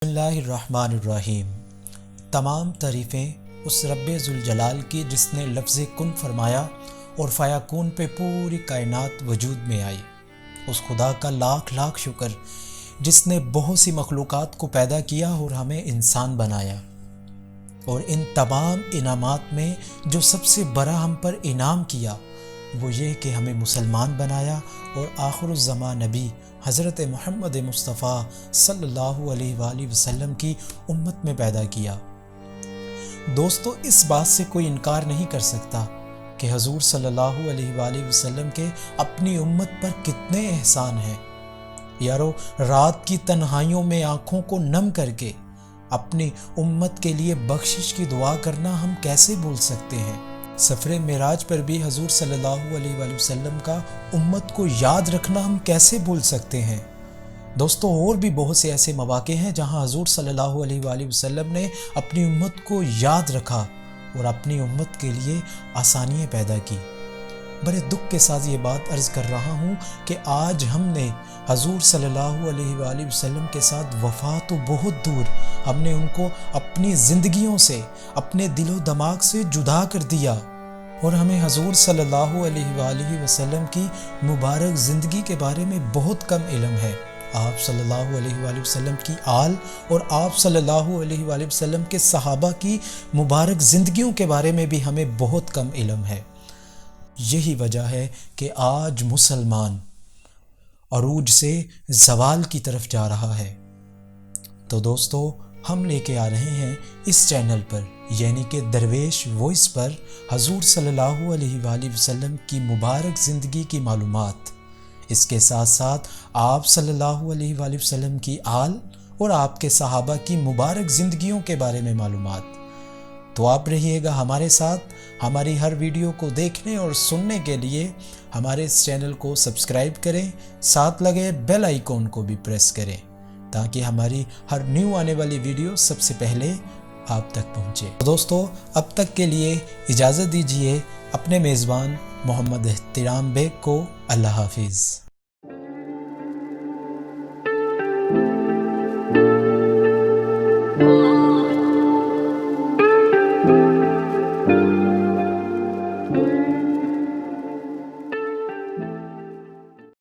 بسم اللہ الرحمن الرحیم۔ تمام تعریفیں اس رب ذوالجلال کی جس نے لفظ کن فرمایا اور فیکون پہ پوری کائنات وجود میں آئی۔ اس خدا کا لاکھ لاکھ شکر جس نے بہت سی مخلوقات کو پیدا کیا اور ہمیں انسان بنایا، اور ان تمام انعامات میں جو سب سے بڑا ہم پر انعام کیا وہ یہ کہ ہمیں مسلمان بنایا اور آخر الزمان نبی حضرت محمد مصطفیٰ صلی اللہ علیہ وآلہ وسلم کی امت میں پیدا کیا۔ دوستو، اس بات سے کوئی انکار نہیں کر سکتا کہ حضور صلی اللہ علیہ وآلہ وسلم کے اپنی امت پر کتنے احسان ہیں۔ یارو، رات کی تنہائیوں میں آنکھوں کو نم کر کے اپنی امت کے لیے بخشش کی دعا کرنا ہم کیسے بھول سکتے ہیں؟ سفر معراج پر بھی حضور صلی اللہ علیہ وآلہ وسلم کا امت کو یاد رکھنا ہم کیسے بھول سکتے ہیں؟ دوستو، اور بھی بہت سے ایسے مواقع ہیں جہاں حضور صلی اللہ علیہ وآلہ وسلم نے اپنی امت کو یاد رکھا اور اپنی امت کے لیے آسانیاں پیدا کی۔ بڑے دکھ کے ساتھ یہ بات عرض کر رہا ہوں کہ آج ہم نے حضور صلی اللہ علیہ وآلہ وسلم کے ساتھ وفا تو بہت دور، ہم نے ان کو اپنی زندگیوں سے، اپنے دل و دماغ سے جدا کر دیا، اور ہمیں حضور صلی اللہ علیہ وآلہ وسلم کی مبارک زندگی کے بارے میں بہت کم علم ہے۔ آپ صلی اللہ علیہ وآلہ وسلم کی آل اور آپ صلی اللہ علیہ وآلہ وسلم کے صحابہ کی مبارک زندگیوں کے بارے میں بھی ہمیں بہت کم علم ہے۔ یہی وجہ ہے کہ آج مسلمان عروج سے زوال کی طرف جا رہا ہے۔ تو دوستو، ہم لے کے آ رہے ہیں اس چینل پر، یعنی کہ درویش وائس پر، حضور صلی اللہ علیہ وآلہ وسلم کی مبارک زندگی کی معلومات، اس کے ساتھ ساتھ آپ صلی اللہ علیہ وآلہ وسلم کی آل اور آپ کے صحابہ کی مبارک زندگیوں کے بارے میں معلومات۔ تو آپ رہیے گا ہمارے ساتھ، ہماری ہر ویڈیو کو دیکھنے اور سننے کے لیے ہمارے اس چینل کو سبسکرائب کریں، ساتھ لگے بیل آئیکن کو بھی پریس کریں تاکہ ہماری ہر نیو آنے والی ویڈیو سب سے پہلے آپ تک پہنچے۔ دوستو، اب تک کے لیے اجازت دیجیے اپنے میزبان محمد احترام بیگ کو۔ اللہ حافظ۔ Oh